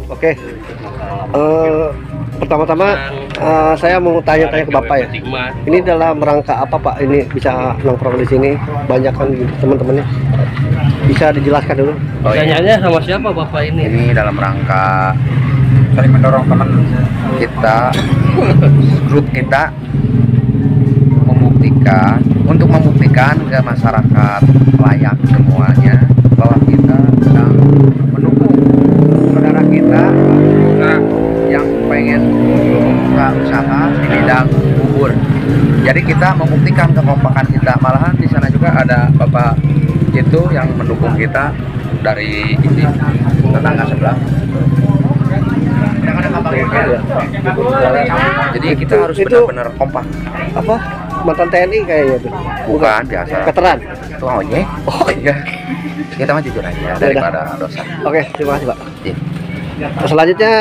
Oke. Pertama-tama saya mau tanya-tanya ke Bapak ya. Ini dalam rangka apa Pak? Ini bisa nongkrong di sini banyak kan teman-temannya. Bisa dijelaskan dulu. Oh, tanyanya sama siapa Bapak ini? Ini dalam rangka saling mendorong teman kita, grup kita membuktikan ke masyarakat layak semuanya bahwa kita sedang mendukung saudara kita yang pengen membuka usaha di bidang bubur. Jadi kita membuktikan kekompakan kita. Malahan di sana juga ada Bapak itu yang mendukung kita dari ini tetangga sebelah. Jadi kita harus benar-benar kompak. Apa? Mantan TNI kayaknya tuh. Bukan biasa. Veteran. Oh iya. Oh iya. Kita mah jujur aja daripada dosa. Oke, terima kasih Pak. Iya. Selanjutnya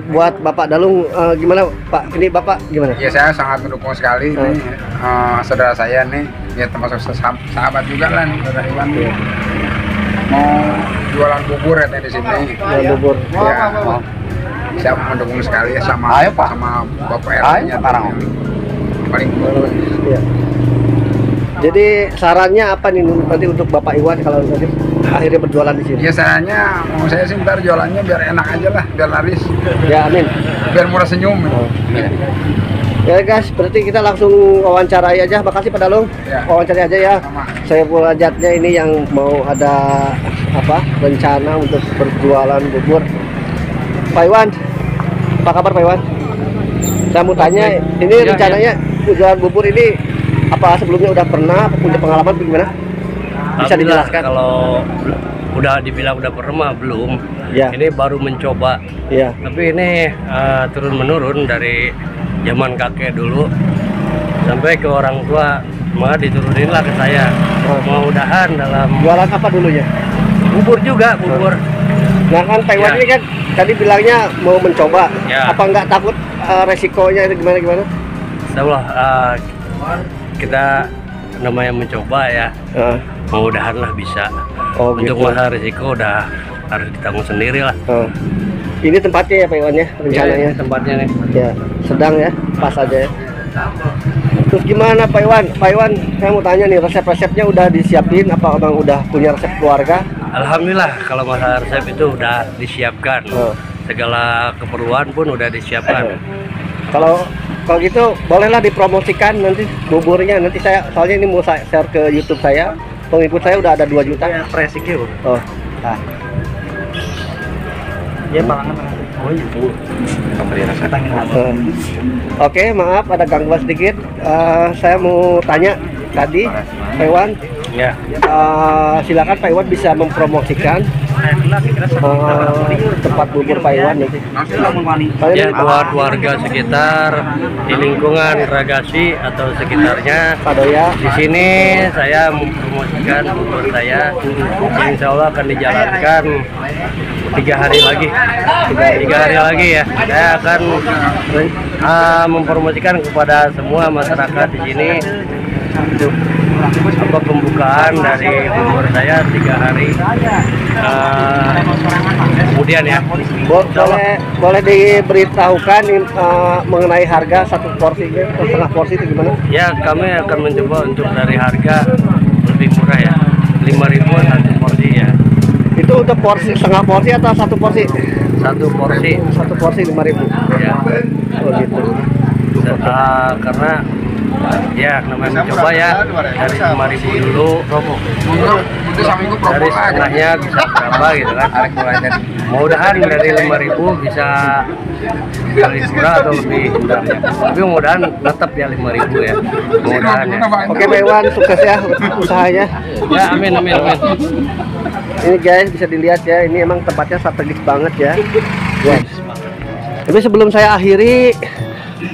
buat Bapak Dalung gimana Pak? Ini Bapak gimana? Ya saya sangat mendukung sekali nih saudara saya nih, ya termasuk sahabat juga lah nih saudara Iwan. Mau jualan bubur ya di sini. Jualan bubur. Ya, saya mendukung sekali ya sama Bapak RT-nya Tarang. Paling ya. Jadi sarannya apa nih nanti untuk Bapak Iwan kalau nanti akhirnya berjualan di sini? ya sarannya mau saya sih ntar jualannya biar enak aja lah, biar laris. Ya amin. Biar murah senyum. Ya guys, berarti kita langsung wawancarai aja. Makasih Pak Dalung. Ya. Wawancarai aja ya. Sama. Saya pelajatnya ini yang mau ada apa rencana untuk berjualan bubur. Pak Iwan, apa kabar Pak Iwan? Saya mau tanya, ini rencananya jualan bubur ini apa sebelumnya udah pernah, punya pengalaman gimana? Bisa dijelaskan? Kalau udah dibilang udah pernah belum. Ya. Ini baru mencoba. Iya. Tapi ini turun menurun dari zaman kakek dulu sampai ke orang tua, maka dituruninlah ke saya. Mudah-mudahan dalam Jualan apa dulunya? bubur juga, bubur. Nah kan Pak Iwan Ya. ini kan tadi bilangnya mau mencoba. Ya. Apa nggak takut resikonya itu gimana? Insyaallah kita namanya mencoba ya. Mudah-mudahan lah bisa. Oh, Untuk gitu. masalah risiko udah harus ditanggung sendiri lah. Ini tempatnya ya Pak Iwan ya, rencananya. Ya, tempatnya nih. Ya, sedang ya, pas aja ya. Terus gimana Pak Iwan? Pak Iwan, saya mau tanya nih, resep-resepnya udah disiapin apa abang udah punya resep keluarga? Alhamdulillah kalau masalah resep itu udah disiapkan. Segala keperluan pun udah disiapkan. Kalau gitu bolehlah dipromosikan nanti buburnya. Nanti saya soalnya ini mau saya share ke YouTube saya. Pengikut saya udah ada 2 juta. Presiki. Oh. Nah. Ya malangan. Oh iya. Oke, maaf ada gangguan sedikit. Saya mau tanya tadi Pak Iwan. Ya. Silakan Pak Iwan bisa mempromosikan tempat bubur Pak Iwan nanti. Ya buat warga sekitar di lingkungan Ragasi atau sekitarnya. Padoya. Di sini saya mempromosikan bubur saya. Insya Allah akan dijalankan 3 hari lagi. 3 hari lagi ya. Saya akan mempromosikan kepada semua masyarakat di sini untuk apa pembukaan dari bubur saya 3 hari kemudian ya. Boleh diberitahukan mengenai harga satu porsinya, setengah porsi itu gimana? Ya kami akan mencoba untuk dari harga lebih murah ya, 5.000 satu porsi ya. Itu untuk porsi setengah porsi atau satu porsi? Satu porsi. Satu porsi 5.000. Ya. Oh gitu. Karena ya namanya mencoba ya dari 5.000 dulu. Itu saminggu Dari setengahnya bisa berapa gitu kan. Mudah-mudahan dari 5.000 bisa lebih murah atau lebih murah ya. Tapi mudah-mudahan tetap ya 5.000 ya. Mudah-mudahan ya. Oke Pak Iwan, sukses ya usahanya. Ya amin amin amin. Ini guys bisa dilihat ya, ini emang tempatnya strategis banget ya. Tapi sebelum saya akhiri,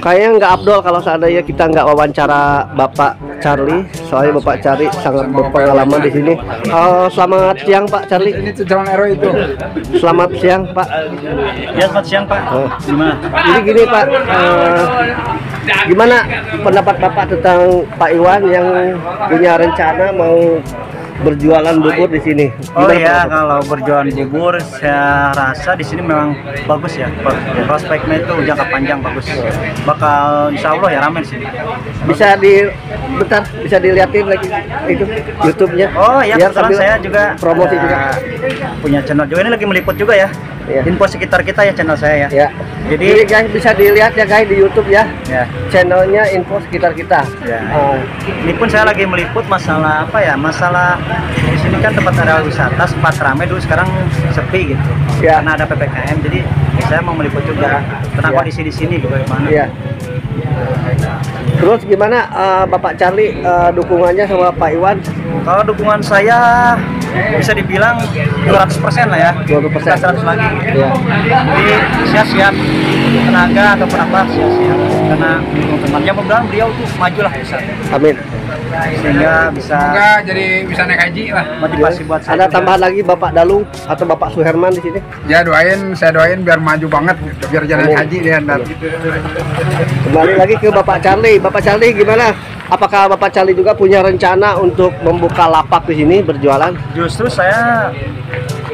kayaknya nggak abdol kalau seandainya kita nggak wawancara Bapak Charlie. Soalnya Bapak Charlie sangat berpengalaman di sini. Selamat siang Pak Charlie. Ini tuh jalan RW itu. Selamat siang Pak. Ya selamat siang Pak. Gimana? Jadi gini Pak, gimana pendapat Bapak tentang Pak Iwan yang punya rencana mau berjualan bubur di sini? Oh Gimana, ya, Pak? kalau berjualan bubur, saya rasa di sini memang bagus ya. Prospeknya itu jangka panjang bagus. Bakal insya Allah ya ramai di sini. Bisa dilihatin lagi itu YouTube-nya. Oh ya, Biar kebetulan sambil saya juga promosi ada juga. punya channel juga, ini lagi meliput juga ya. Iya. Info sekitar kita ya channel saya ya. Ya. Jadi Jadi guys bisa dilihat ya guys di YouTube ya. ya, Channelnya info sekitar kita. ya. Oh, Ini pun saya lagi meliput masalah apa ya? Masalah di sini kan tempat ada wisata sempat ramai dulu, sekarang sepi gitu. Ya. Karena ada PPKM, jadi saya mau meliput juga tentang Ya. kondisi di sini bagaimana. iya. Terus gimana Bapak Charlie dukungannya sama Pak Iwan? Kalau dukungan saya bisa dibilang 200% lah ya. 200%. Bukan 100 lagi. Iya. Jadi saya siap tenaga ataupun apa, saya siap karena mendukung temannya. Mudah-mudahan beliau tuh maju lah bisa, Amin. sehingga bisa Semoga jadi bisa naik haji lah. motivasi buat saya. Ada juga. tambahan lagi Bapak Dalung atau Bapak Suherman di sini? Ya saya doain biar maju banget, biar jadi naik Amin. haji dia ntar. Kembali lagi ke Bapak Charlie. Bapak Charlie gimana? Apakah Bapak Charlie juga punya rencana untuk membuka lapak di sini berjualan? Justru saya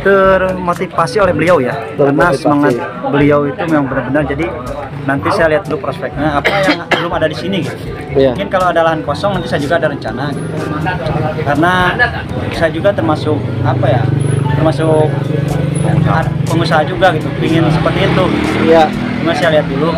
termotivasi oleh beliau ya, karena Termotivasi. semangat beliau itu memang benar-benar. Jadi nanti saya lihat dulu prospeknya apa yang belum ada di sini gitu. Iya. Mungkin kalau ada lahan kosong nanti saya juga ada rencana gitu. Karena saya juga termasuk apa ya, termasuk pengusaha juga gitu, ingin seperti itu. Iya. Cuma saya lihat dulu.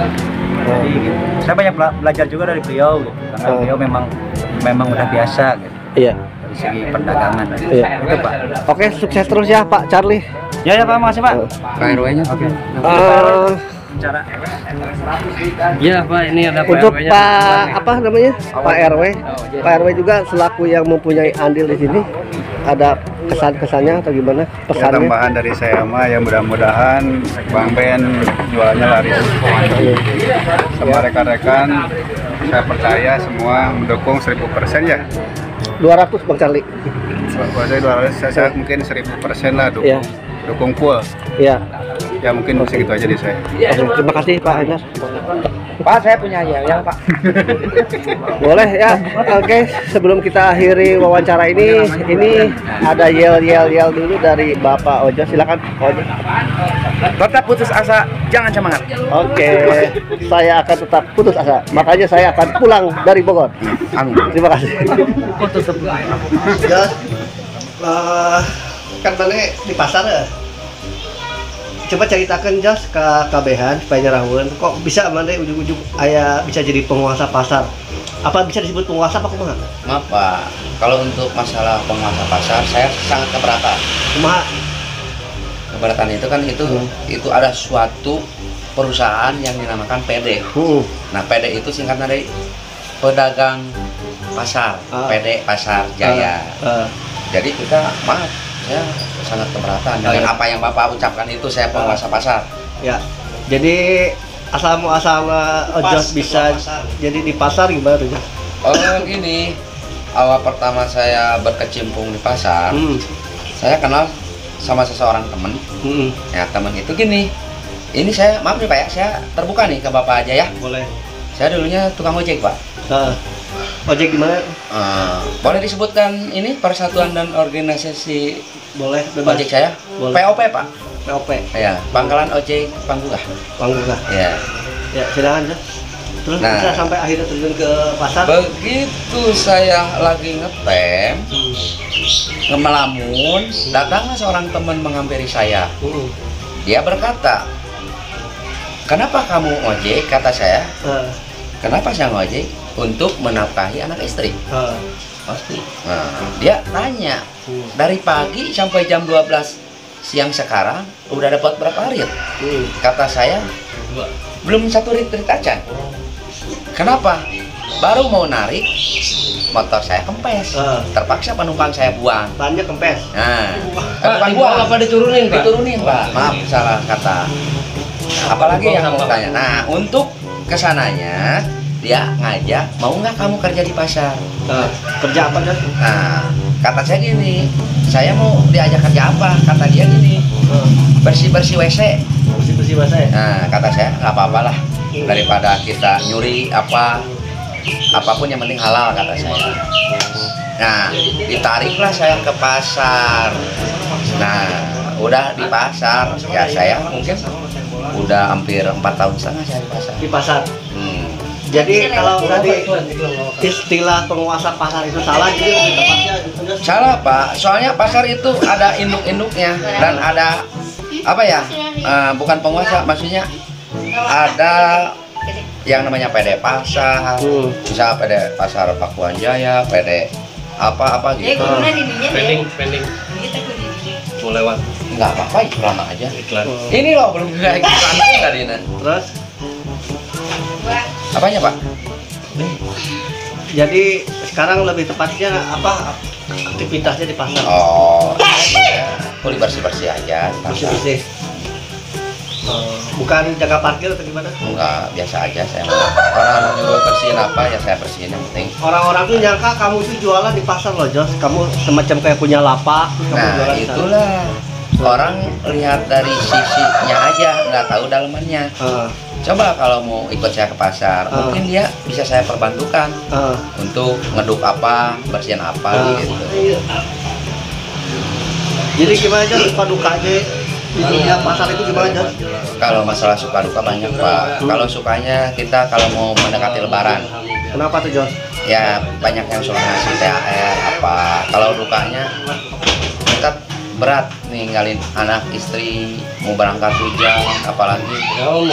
Jadi gitu. Saya banyak belajar juga dari beliau gitu, karena Oh. beliau memang udah biasa gitu Iya. dari segi perdagangan. Iya. Itu Pak. Oke, sukses terus ya Pak Charlie. Ya Pak, makasih Pak. Pak RW-nya. Oke. Eh, Cara Iya Pak, ini ada untuk RW-nya. Pak apa namanya? Pak RW. Pak RW juga selaku yang mempunyai andil di sini. Ada kesan-kesannya atau gimana? Ya, Pesannya? tambahan dari saya mah ya mudah-mudahan Bang Ben jualannya laris. Sama rekan-rekan saya percaya semua mendukung 1000% ya. 200 Bang Charlie. Buat saya 200, saya mungkin 1000% lah dukung. Iya. Dukung full. Iya. Ya mungkin segitu aja di saya. Oke, terima kasih Pak Enar. Pak, saya punya yel Pak. Boleh ya. Oke, sebelum kita akhiri wawancara ini ada yel dulu dari Bapak Ojo. Silakan Pak Ojo. Tetap putus asa, jangan semangat. Oke, saya akan tetap putus asa. Makanya saya akan pulang dari Bogor. Amin. Terima kasih. Ya, kan mana di pasar ya? Coba ceritakan Jas ke KBH supaya nyerahun. Kok bisa mana ujung-ujung ayah bisa jadi penguasa pasar? Apa bisa disebut penguasa apa kumaha? Maaf Pak, kalau untuk masalah penguasa pasar saya sangat keberatan. Kumaha? Keberatan itu kan itu ada suatu perusahaan yang dinamakan PD. Nah PD itu singkatan dari pedagang pasar, PD Pasar Jaya. Jadi kita maaf, saya sangat keberatan dengan apa yang Bapak ucapkan itu, saya penguasa pasar. Ya. Jadi asal Ojos bisa jadi di pasar gimana tuh? Oh gini, awal pertama saya berkecimpung di pasar, saya kenal sama seseorang teman. Ya teman itu gini, ini saya maaf nih Pak ya, saya terbuka nih ke Bapak aja ya. Boleh. Saya dulunya tukang ojek Pak. Ojek gimana? Boleh disebutkan ini persatuan dan organisasi Boleh, bebas. ojek saya? Boleh. POP Pak. POP, Ya, Pangkalan Ojek Panggugah. Panggungkah? Ya. Ya, silakan Jas. Terus Nah. bisa sampai akhirnya terjun ke pasar. Begitu saya lagi ngetem, ngemelamun, datanglah seorang teman menghampiri saya. Dia berkata, "Kenapa kamu ojek?" Kata saya. "Kenapa saya ngojek?" "Untuk menafkahi anak istri." Pasti. Nah, dia tanya, dari pagi sampai jam 12 siang sekarang udah dapat berapa rit? Kata saya, belum 1 rit aja. Kenapa? Baru mau narik, motor saya kempes. Terpaksa penumpang saya buang. Bannya kempes. Nah, bukan buang apa diturunin? Diturunin Pak. Maaf salah kata. Apalagi yang mau tanya. Nah, untuk kesananya dia ngajak, mau nggak kamu kerja di pasar? Kerja apa Jas? Nah, kata saya gini, saya mau diajak kerja apa? Kata dia gini, bersih-bersih WC. Bersih-bersih bahasa ya? Nah, kata saya nggak apa-apalah, daripada kita nyuri apapun yang penting halal, kata saya. Nah, ditariklah saya ke pasar. Nah, udah di pasar, ya saya mungkin udah hampir 4 tahun setengah saya di pasar. Di pasar. Hmm. Jadi kalau tadi istilah penguasa pasar itu salah, jadi lebih tepatnya Salah Pak, soalnya pasar itu ada induk-induknya dan ada apa ya? Bukan penguasa, maksudnya ada yang namanya PD pasar, bisa PD pasar Pakuan Jaya, PD apa gitu. Pending. Mau lewat. Enggak apa-apa, iklan aja. Ini loh belum juga iklan tadi nih. terus. Apanya Pak? Jadi sekarang lebih tepatnya apa aktivitasnya di pasar? Oh, kulit bersih-bersih aja. di pasar. Bersih-bersih. Bukan jaga parkir atau gimana? Enggak, biasa aja saya. Orang juga bersihin apa ya saya bersihin yang penting. Orang-orang tuh nyangka kamu tuh jualan di pasar loh, Jos. Kamu semacam kayak punya lapak, terus kamu Nah, jualan di sana. itulah. Orang lihat dari sisinya aja, nggak tahu dalamannya. Coba kalau mau ikut saya ke pasar, mungkin dia bisa saya perbantukan untuk ngeduk apa, bersihin apa gitu. Jadi gimana Jos, suka dukanya di dunia pasar itu gimana Jos? Kalau masalah suka duka banyak Pak. Kalau sukanya kita kalau mau mendekati Lebaran, Kenapa tuh Jos? ya banyak yang suka ngasih THR apa. Kalau dukanya kita berat ninggalin anak istri, mau berangkat hujan, apalagi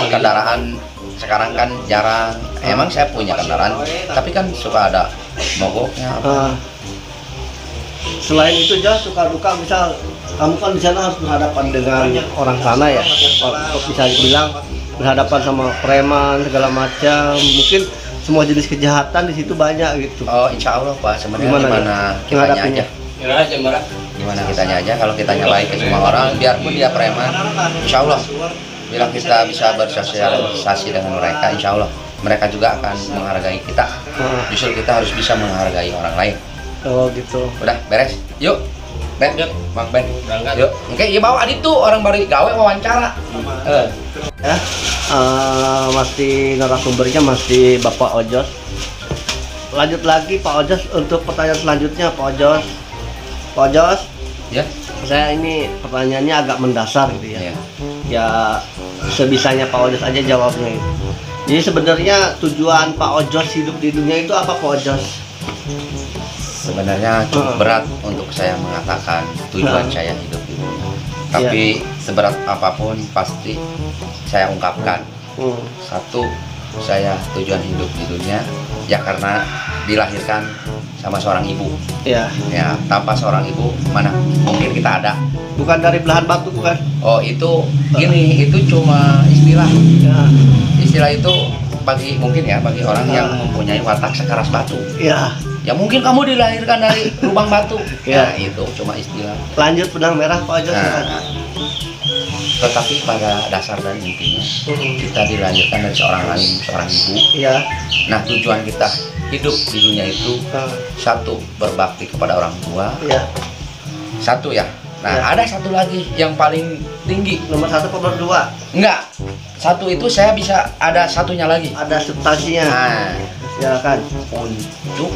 kendaraan sekarang kan jarang. Emang saya punya kendaraan, tapi kan suka ada mogoknya. Selain itu Jos, suka duka misal kamu kan di sana harus berhadapan dengan orang sana ya, bisa bilang berhadapan sama preman segala macam, mungkin semua jenis kejahatan di situ banyak gitu. Oh insya Allah Pak, sebenarnya gimana kitanya menghadapinya? aja. Gimana kitanya aja, kalau kitanya baik ke semua orang, biarpun dia preman, insya Allah bila kita bisa bersosialisasi dengan mereka, insya Allah mereka juga akan menghargai kita. Justru kita harus bisa menghargai orang lain. Oh gitu. Udah beres, yuk Ben, Bang Ben, yuk. Oke, ya bawa Adit tuh orang baru gawe wawancara. Ya, masih narasumbernya masih Bapak Ojos. Lanjut lagi Pak Ojos untuk pertanyaan selanjutnya Pak Ojos. Pak Ojos, Ya, saya ini pertanyaannya agak mendasar gitu ya. ya. Ya sebisanya Pak Ojos aja jawabnya. Jadi sebenarnya tujuan Pak Ojos hidup di dunia itu apa Pak Ojos? Sebenarnya cukup berat untuk saya mengatakan tujuan saya hidup di dunia. Tapi seberat apapun pasti saya ungkapkan. Satu, saya tujuan hidup di dunia ya karena dilahirkan sama seorang ibu. Ya. Ya, tanpa seorang ibu mana mungkin kita ada. Bukan dari belahan batu bukan? Oh, itu gini, itu cuma istilah. Ya. Istilah itu bagi mungkin ya bagi orang yang mempunyai watak sekeras batu. Ya. Ya mungkin kamu dilahirkan dari lubang batu. Ya. Nah, itu cuma istilah. Lanjut benang merah Pak Ojos. Nah, tetapi pada dasar dan intinya kita dilahirkan dari seorang lain, seorang ibu. Iya. Nah, tujuan kita hidup di dunia itu satu, berbakti kepada orang tua. Iya. Satu ya. Nah, ada satu lagi yang paling tinggi. Nomor 1 atau nomor 2? Enggak. Satu itu saya bisa ada satunya lagi. Ada substansinya. Nah, Silakan. untuk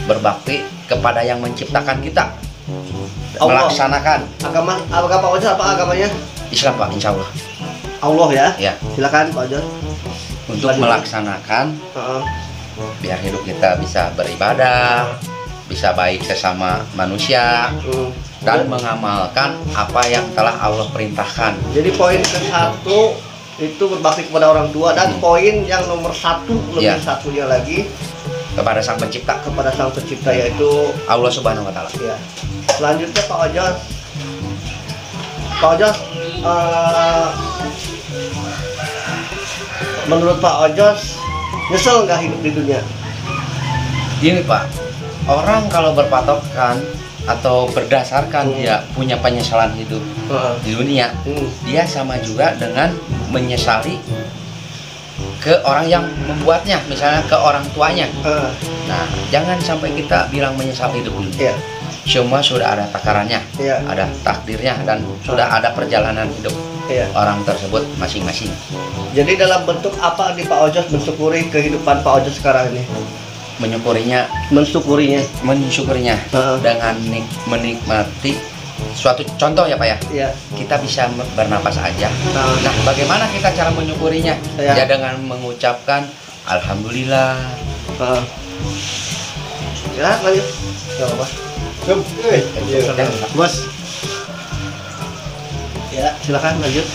berbakti kepada yang menciptakan kita. Allah. Melaksanakan Agama Pak Ojos apa agamanya? Islam Pak, insya Allah. Allah ya. Ya, Silakan Pak Ojos. untuk melaksanakan biar hidup kita bisa beribadah, bisa baik sesama manusia, dan mengamalkan apa yang telah Allah perintahkan. Jadi poin ke-1 itu berbakti kepada orang tua, dan poin yang nomor 1 lebih Ya. satunya lagi Kepada Sang Pencipta, kepada Sang Pencipta, yaitu Allah Subhanahu wa Ta'ala. ya. Selanjutnya Pak Ojos. Pak Ojos, menurut Pak Ojos nyesel nggak hidup di dunia? Gini Pak, orang kalau berpatokan atau berdasarkan dia punya penyesalan hidup di dunia, dia sama juga dengan menyesali ke orang yang membuatnya, misalnya ke orang tuanya. Nah, jangan sampai kita bilang menyesal hidup dulu. Iya. Semua sudah ada takarannya, Iya. ada takdirnya, dan sudah ada perjalanan hidup Iya. orang tersebut masing-masing. Jadi dalam bentuk apa nih Pak Ojos mensyukuri kehidupan Pak Ojos sekarang ini? mensyukurinya dengan menikmati suatu contoh ya Pak ya. Iya. Kita bisa bernapas aja. Nah, bagaimana kita cara menyukurinya? Ya dengan mengucapkan alhamdulillah. Silakan lanjut. Enggak apa-apa. Bos. Ya, silakan lanjut.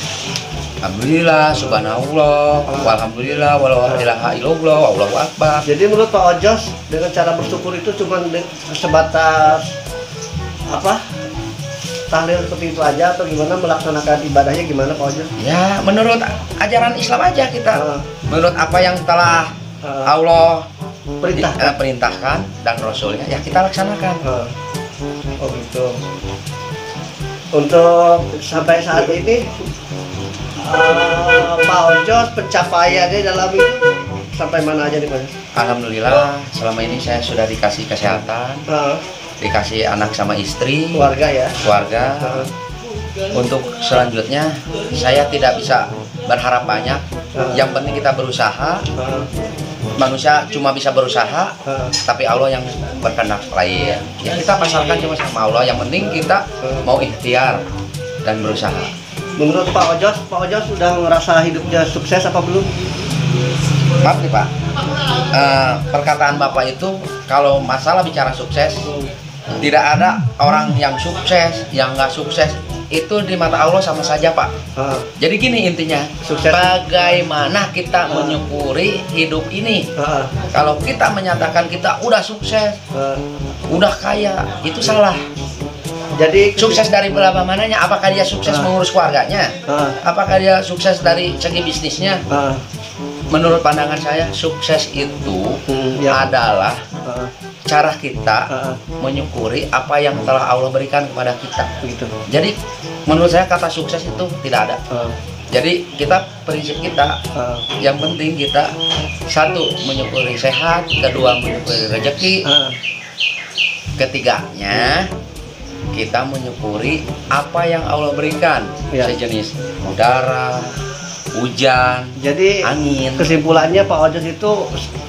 Alhamdulillah, subhanallah, walhamdulillah, wala ilaha illallah, wallahu akbar. Jadi menurut Pak Ojos dengan cara bersyukur itu cuma sebatas apa? Tahlil seperti itu aja atau gimana melaksanakan ibadahnya gimana Pak Ojos? Ya, menurut ajaran Islam aja kita. Menurut apa yang telah Allah perintahkan dan Rasulnya ya kita laksanakan. Oh gitu. Untuk sampai saat ini Pak Ojos pencapaiannya dalam ini sampai mana aja nih Pak? Alhamdulillah selama ini saya sudah dikasih kesehatan, dikasih anak sama istri, keluarga. Untuk selanjutnya saya tidak bisa berharap banyak. Yang penting kita berusaha. Manusia cuma bisa berusaha, tapi Allah yang berkehendak lain. Ya kita pasarkan cuma sama Allah. Yang penting kita mau ikhtiar dan berusaha. Menurut Pak Ojos sudah ngerasa hidupnya sukses apa belum? Maaf nih Pak, perkataan Bapak itu kalau masalah bicara sukses, tidak ada orang yang sukses, yang nggak sukses. Itu di mata Allah sama saja Pak. Jadi gini intinya, sukses. Bagaimana kita menyukuri hidup ini? Kalau kita menyatakan kita udah sukses, udah kaya, itu salah. Jadi sukses dari berapa mananya? Apakah dia sukses mengurus keluarganya? Apakah dia sukses dari segi bisnisnya? Menurut pandangan saya, sukses itu adalah cara kita menyukuri apa yang telah Allah berikan kepada kita. Gitu. Jadi menurut saya kata sukses itu tidak ada. Jadi kita prinsip kita yang penting kita satu menyukuri sehat, kedua menyukuri rezeki, ketiganya kita menyukuri apa yang Allah berikan, sejenis udara, hujan, jadi angin. Kesimpulannya Pak Ojos itu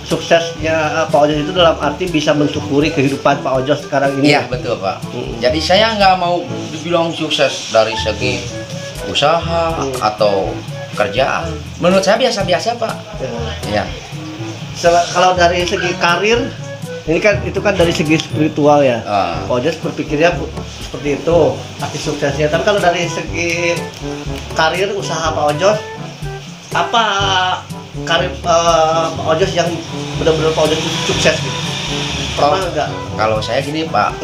suksesnya Pak Ojos itu dalam arti bisa mensyukuri kehidupan Pak Ojos sekarang ini. Iya betul Pak. Jadi saya nggak mau dibilang sukses dari segi usaha atau kerjaan. Menurut saya biasa-biasa Pak. Ya. Kalau dari segi karir, ini kan itu kan dari segi spiritual ya. Pak Ojos berpikirnya seperti itu arti suksesnya. Tapi kalau dari segi karir usaha Pak Ojos, apa karir Pak Ojos yang benar-benar Pak Ojos sukses gitu? Pernah enggak? Kalau saya gini Pak,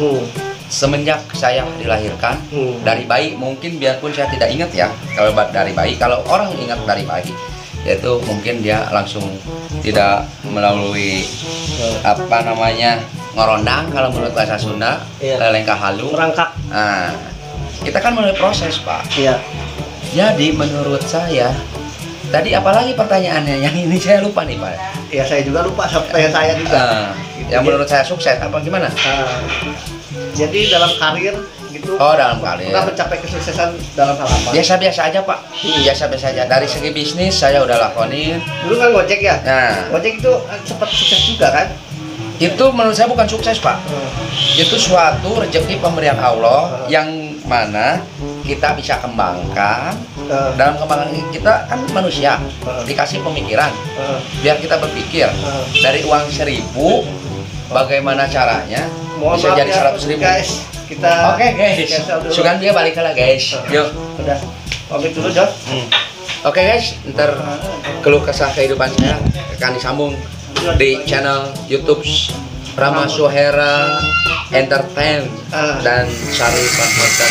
semenjak saya dilahirkan dari bayi, mungkin biarpun saya tidak ingat ya kalau dari bayi, kalau orang ingat dari bayi yaitu mungkin dia langsung tidak melalui apa namanya ngorondang kalau menurut bahasa Sunda, lengkah halu, merangkak. Nah, kita kan melalui proses Pak. Iya. Jadi menurut saya tadi apalagi pertanyaannya yang ini saya lupa nih Pak. Ya saya juga lupa pertanyaan saya juga. Yang menurut saya sukses apa gimana? Jadi dalam karir gitu. Oh dalam karir. Pernah mencapai kesuksesan dalam hal apa? Biasa-biasa aja Pak. Biasa-biasa aja. Dari segi bisnis saya udah lakonin. Dulu kan ngojek ya. Nah. Ngojek itu sempat sukses juga kan? Itu menurut saya bukan sukses Pak. Itu suatu rezeki pemberian Allah yang mana kita bisa kembangkan. Dalam kembangan kita kan manusia dikasih pemikiran biar kita berpikir dari uang 1.000 bagaimana caranya bisa jadi 100.000 guys. Kita oke guys, sugan dia balik lah guys. Yuk udah pamit dulu Jos. Oke guys, ntar keluh kesah kehidupan saya akan disambung di channel YouTube Rama Suhera Entertain dan Syarif Rahmat dan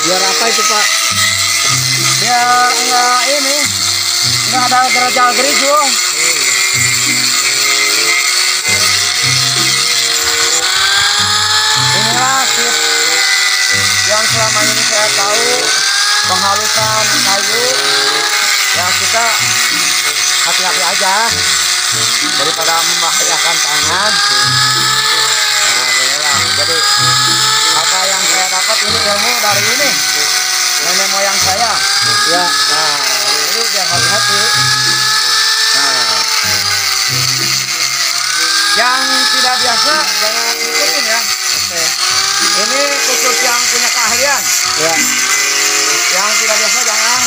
biar apa itu Pak? Biar enggak ada gerajal gerijo. saya tahu penghalusan kayu ya kita hati-hati aja daripada membahayakan tangan. Nah, inilah. Jadi apa yang saya dapat ini ilmu dari ini nenek moyang saya. Ya. Nah, jadi biar hati-hati. Nah, yang tidak biasa jangan ikutin ya. Oke. Ini khusus yang punya keahlian. Ya. Yang tidak biasa jangan.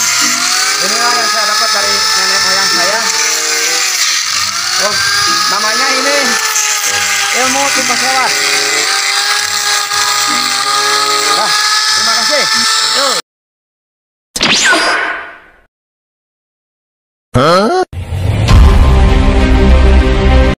Inilah yang saya dapat dari nenek moyang saya. Oh, namanya ini ilmu tipe selat. Nah, terima kasih.